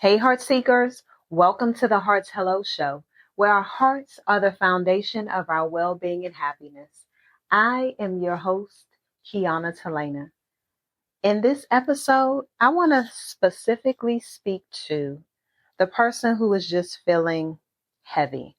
Hey, heart seekers, welcome to the Heart's Hello Show, where our hearts are the foundation of our well being and happiness. I am your host, Kiana Talena. In this episode, I want to specifically speak to the person who is just feeling heavy,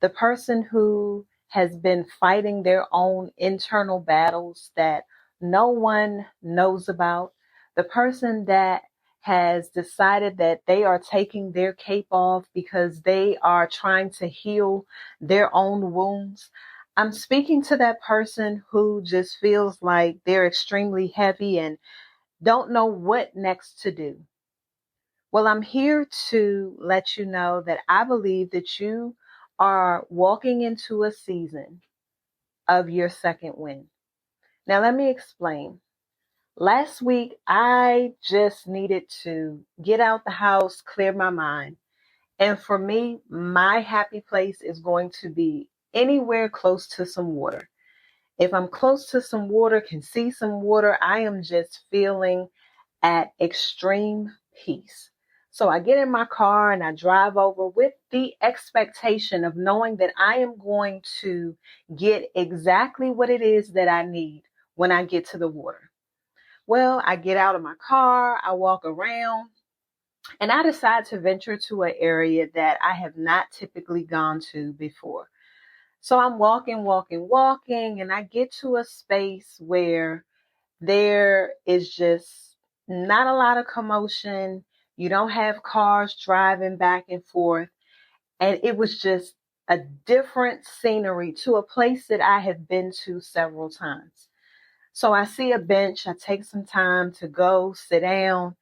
the person who has been fighting their own internal battles that no one knows about, the person that has decided that they are taking their cape off because they are trying to heal their own wounds. I'm speaking to that person who just feels like they're extremely heavy and don't know what next to do. Well, I'm here to let you know that I believe that you are walking into a season of your second win. Now, let me explain. Last week, I just needed to get out the house, clear my mind. And for me, my happy place is going to be anywhere close to some water. If I'm close to some water, can see some water, I am just feeling at extreme peace. So I get in my car and I drive over with the expectation of knowing that I am going to get exactly what it is that I need when I get to the water. Well, I get out of my car, I walk around, and I decide to venture to an area that I have not typically gone to before. So I'm walking, and I get to a space where there is just not a lot of commotion. You don't have cars driving back and forth. And it was just a different scenery to a place that I have been to several times. So I see a bench. I take some time to go sit down.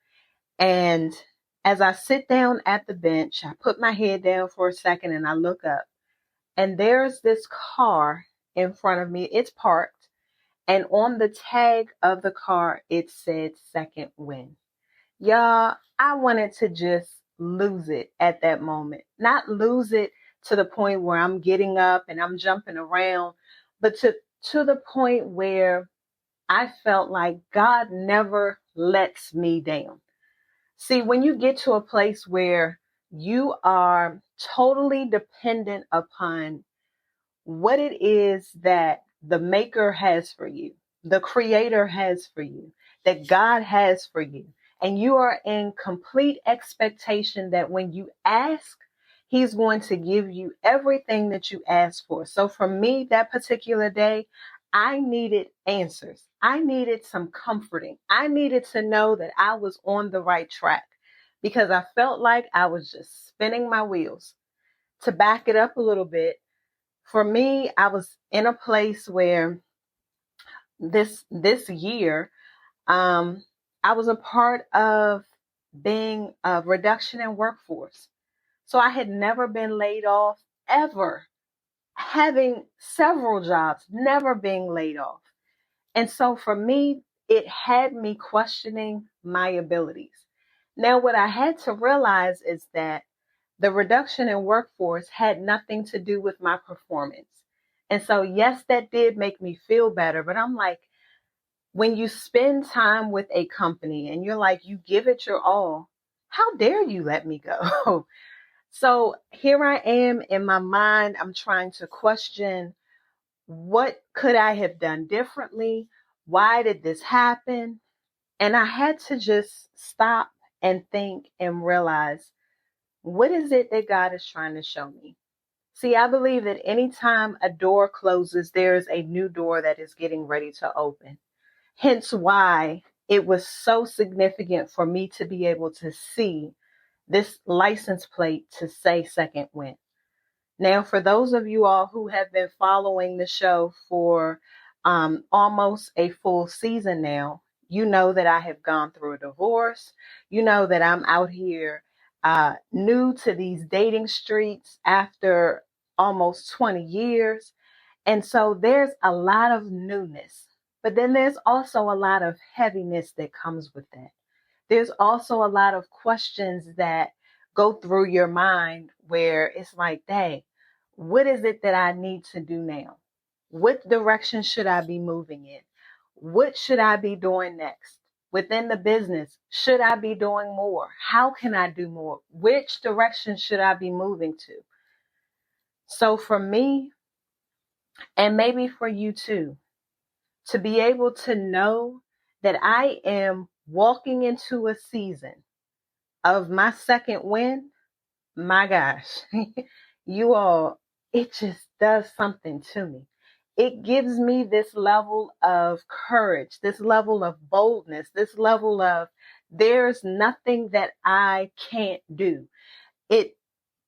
And as I sit down at the bench, I put my head down for a second and I look up. And there's this car in front of me. It's parked. And on the tag of the car, it said second win. Y'all, I wanted to just lose it at that moment. Not lose it to the point where I'm getting up and I'm jumping around, but to the point where I felt like God never lets me down. See, when you get to a place where you are totally dependent upon what it is that the maker has for you, the creator has for you, that God has for you. And you are in complete expectation that when you ask, he's going to give you everything that you ask for. So for me, that particular day, I needed answers. I needed some comforting. I needed to know that I was on the right track because I felt like I was just spinning my wheels. To back it up a little bit, for me, I was in a place where this year, I was a part of being a reduction in workforce. So I had never been laid off ever, having several jobs, never being laid off. And so for me, it had me questioning my abilities. Now, what I had to realize is that the reduction in workforce had nothing to do with my performance. And so, yes, that did make me feel better. But I'm like, when you spend time with a company and you're like, you give it your all, how dare you let me go? So here I am in my mind. I'm trying to question, what could I have done differently? Why did this happen? And I had to just stop and think and realize, what is it that God is trying to show me? See, I believe that anytime a door closes, there's a new door that is getting ready to open. Hence why it was so significant for me to be able to see this license plate to say second win. Now, for those of you all who have been following the show for almost a full season now, you know that I have gone through a divorce. You know that I'm out here new to these dating streets after almost 20 years. And so there's a lot of newness, but then there's also a lot of heaviness that comes with that. There's also a lot of questions that go through your mind where it's like, dang, what is it that I need to do now? What direction should I be moving in? What should I be doing next? within the business. Should I be doing more? How can I do more? Which direction should I be moving to? So for me, and maybe for you too, to be able to know that I am walking into a season of my second win, my gosh, you all, it just does something to me. It gives me this level of courage, this level of boldness, this level of there's nothing that I can't do. It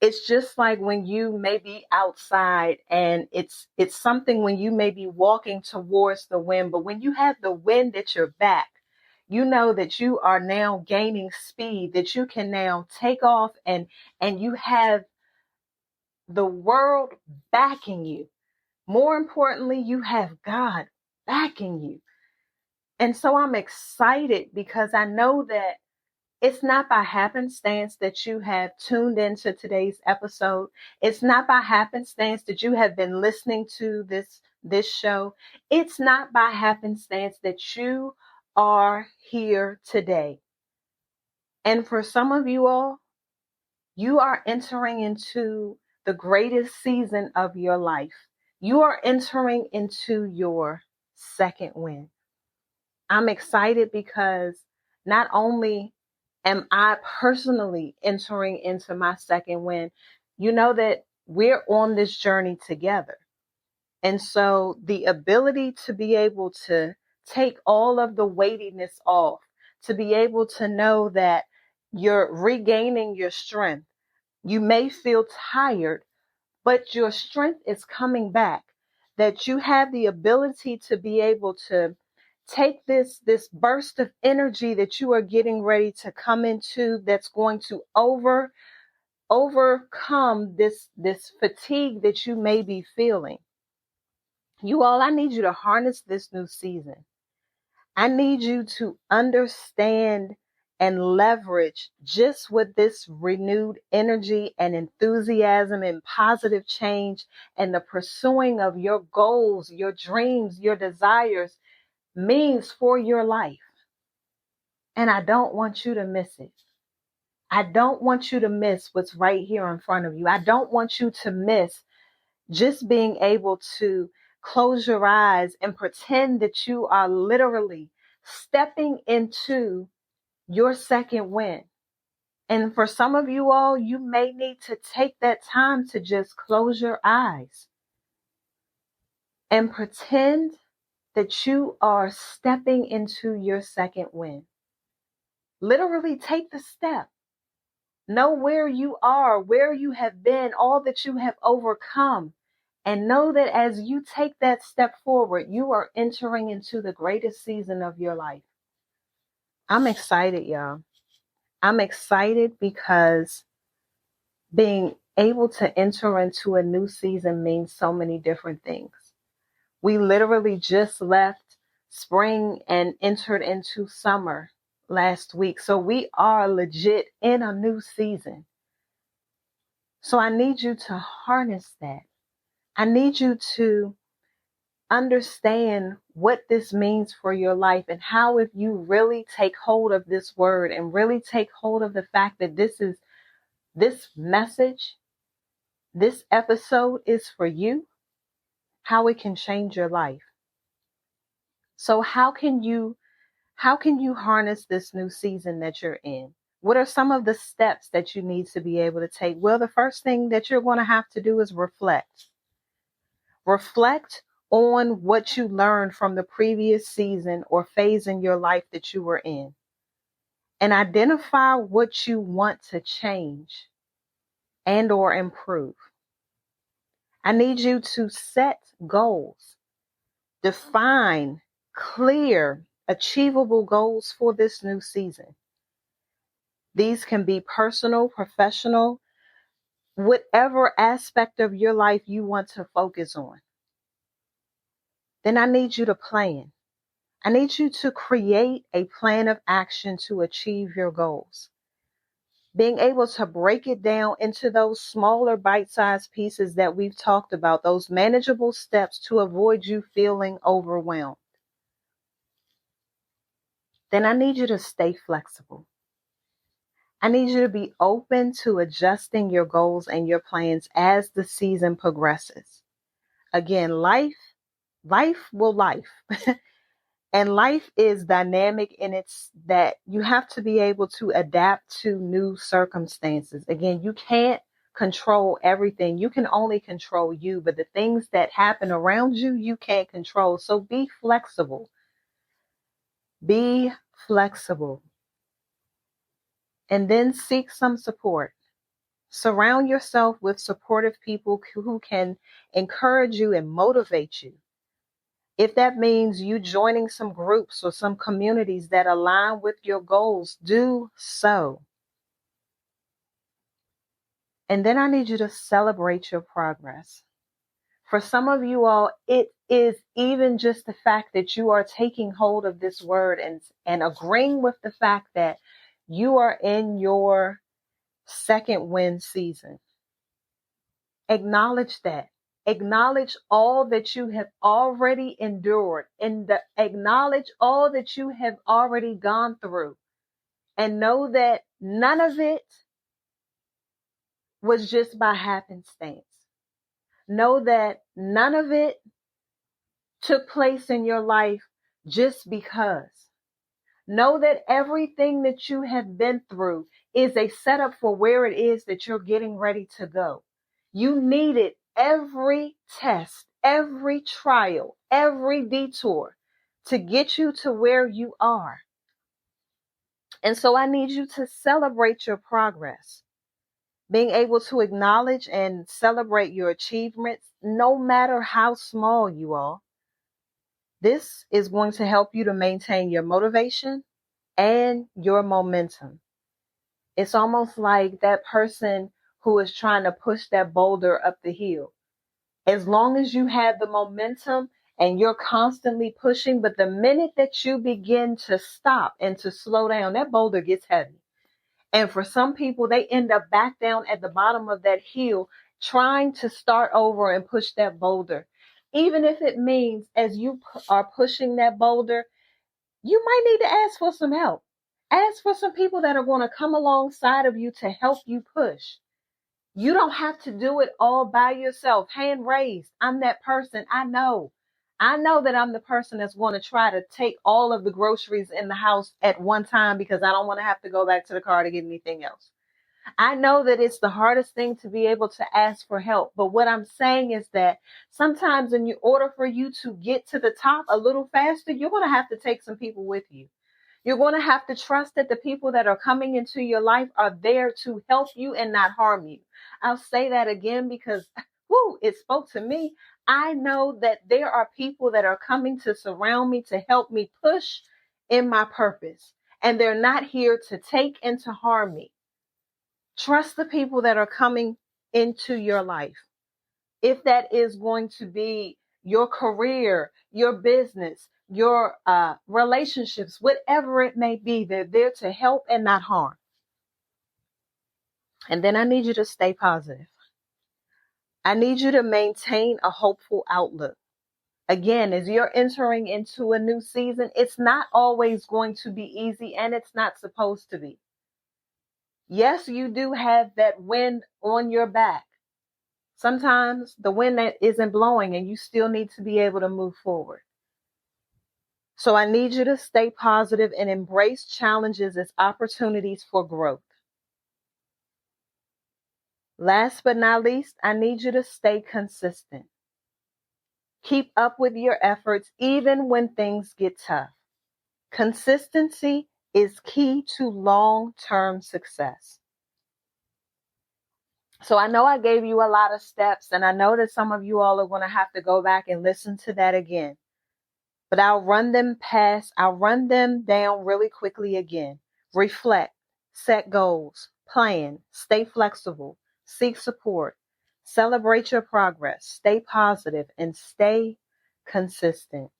it's just like when you may be outside and it's something when you may be walking towards the wind, but when you have the wind at your back, you know that you are now gaining speed, that you can now take off and you have the world backing you. More importantly, you have God backing you. And so I'm excited because I know that it's not by happenstance that you have tuned into today's episode. It's not by happenstance that you have been listening to this show. It's not by happenstance that you are here today. And for some of you all, you are entering into the greatest season of your life. You are entering into your second win. I'm excited because not only am I personally entering into my second win, you know that we're on this journey together. And so the ability to be able to take all of the weightiness off, to be able to know that you're regaining your strength. You may feel tired, but your strength is coming back, that you have the ability to be able to take this burst of energy that you are getting ready to come into, that's going to overcome this fatigue that you may be feeling. You all, I need you to harness this new season. I need you to understand and leverage just with this renewed energy and enthusiasm and positive change and the pursuing of your goals, your dreams, your desires means for your life. And I don't want you to miss it. I don't want you to miss what's right here in front of you. I don't want you to miss just being able to close your eyes and pretend that you are literally stepping into your second win. And for some of you all, you may need to take that time to just close your eyes and pretend that you are stepping into your second win. Literally take the step. Know where you are, where you have been, all that you have overcome. And know that as you take that step forward, you are entering into the greatest season of your life. I'm excited, y'all. I'm excited because being able to enter into a new season means so many different things. We literally just left spring and entered into summer last week. So we are legit in a new season. So I need you to harness that. I need you to understand what this means for your life and how, if you really take hold of this word and really take hold of the fact that this message, this episode is for you, how it can change your life. So how can you harness this new season that you're in? What are some of the steps that you need to be able to take? Well, the first thing that you're going to have to do is reflect. Reflect on what you learned from the previous season or phase in your life that you were in. And identify what you want to change and or improve. I need you to set goals. Define clear, achievable goals for this new season. These can be personal, professional, whatever aspect of your life you want to focus on. Then I need you to plan. I need you to create a plan of action to achieve your goals. Being able to break it down into those smaller bite-sized pieces that we've talked about, those manageable steps to avoid you feeling overwhelmed. Then I need you to stay flexible. I need you to be open to adjusting your goals and your plans as the season progresses. Again, life will life. And life is dynamic in its that you have to be able to adapt to new circumstances. Again, you can't control everything. You can only control you, but the things that happen around you, you can't control. So be flexible. Be flexible. And then seek some support. Surround yourself with supportive people who can encourage you and motivate you. If that means you joining some groups or some communities that align with your goals, do so. And then I need you to celebrate your progress. For some of you all, it is even just the fact that you are taking hold of this word and agreeing with the fact that you are in your second win season. Acknowledge that. Acknowledge all that you have already endured and acknowledge all that you have already gone through, and know that none of it was just by happenstance. Know that none of it took place in your life just because. Know that everything that you have been through is a setup for where it is that you're getting ready to go. You needed every test, every trial, every detour to get you to where you are. And so I need you to celebrate your progress, being able to acknowledge and celebrate your achievements, no matter how small you are. This is going to help you to maintain your motivation and your momentum. It's almost like that person who is trying to push that boulder up the hill. As long as you have the momentum and you're constantly pushing, but the minute that you begin to stop and to slow down, that boulder gets heavy. And for some people, they end up back down at the bottom of that hill, trying to start over and push that boulder. Even if it means as you are pushing that boulder, you might need to ask for some help. Ask for some people that are going to come alongside of you to help you push. You don't have to do it all by yourself. Hand raised. I'm that person. I know. I know that I'm the person that's going to try to take all of the groceries in the house at one time because I don't want to have to go back to the car to get anything else. I know that it's the hardest thing to be able to ask for help. But what I'm saying is that sometimes in order for you to get to the top a little faster, you're going to have to take some people with you. You're going to have to trust that the people that are coming into your life are there to help you and not harm you. I'll say that again because, it spoke to me. I know that there are people that are coming to surround me to help me push in my purpose. And they're not here to take and to harm me. Trust the people that are coming into your life. If that is going to be your career, your business, your relationships, whatever it may be, they're there to help and not harm. And then I need you to stay positive. I need you to maintain a hopeful outlook. Again, as you're entering into a new season, it's not always going to be easy, and it's not supposed to be. Yes, you do have that wind on your back. Sometimes the wind that isn't blowing and you still need to be able to move forward. So I need you to stay positive and embrace challenges as opportunities for growth. Last but not least, I need you to stay consistent. Keep up with your efforts even when things get tough. Consistency is key to long-term success. So I know I gave you a lot of steps, and I know that some of you all are going to have to go back and listen to that again. But I'll run them down really quickly again. Reflect, set goals, plan, stay flexible, seek support, celebrate your progress, stay positive, and stay consistent.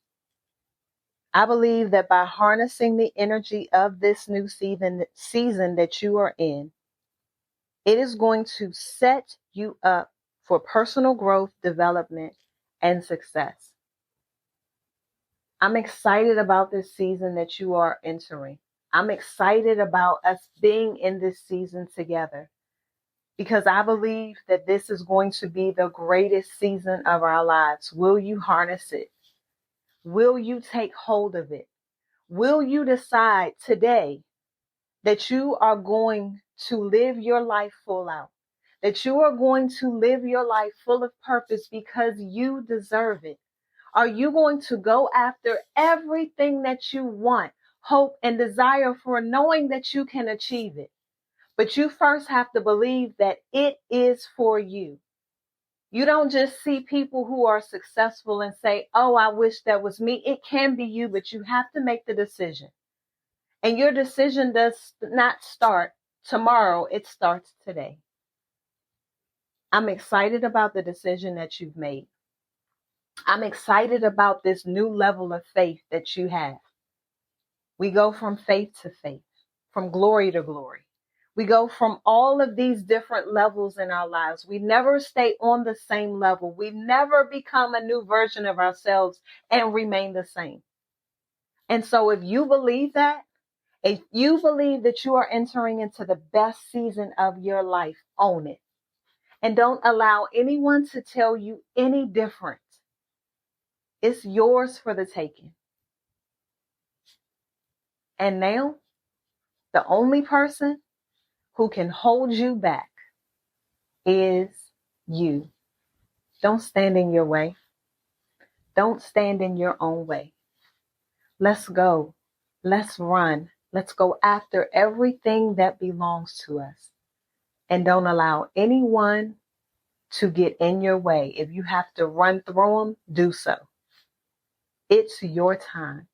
I believe that by harnessing the energy of this new season that you are in, it is going to set you up for personal growth, development, and success. I'm excited about this season that you are entering. I'm excited about us being in this season together because I believe that this is going to be the greatest season of our lives. Will you harness it? Will you take hold of it? Will you decide today that you are going to live your life full out? That you are going to live your life full of purpose because you deserve it? Are you going to go after everything that you want, hope, and desire for, knowing that you can achieve it? But you first have to believe that it is for you. You don't just see people who are successful and say, oh, I wish that was me. It can be you, but you have to make the decision. And your decision does not start tomorrow. It starts today. I'm excited about the decision that you've made. I'm excited about this new level of faith that you have. We go from faith to faith, from glory to glory. We go from all of these different levels in our lives. We never stay on the same level. We never become a new version of ourselves and remain the same. And so if you believe that, if you believe that you are entering into the best season of your life, own it. And don't allow anyone to tell you any different. It's yours for the taking. And now, the only person who can hold you back is you. Don't stand in your way. Don't stand in your own way. Let's go. Let's run. Let's go after everything that belongs to us. And don't allow anyone to get in your way. If you have to run through them, do so. It's your time.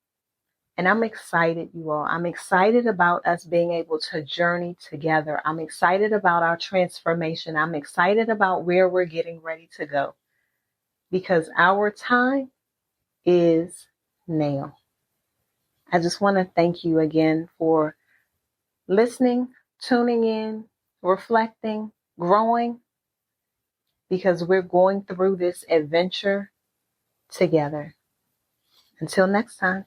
And I'm excited, you all. I'm excited about us being able to journey together. I'm excited about our transformation. I'm excited about where we're getting ready to go. Because our time is now. I just want to thank you again for listening, tuning in, reflecting, growing, because we're going through this adventure together. Until next time.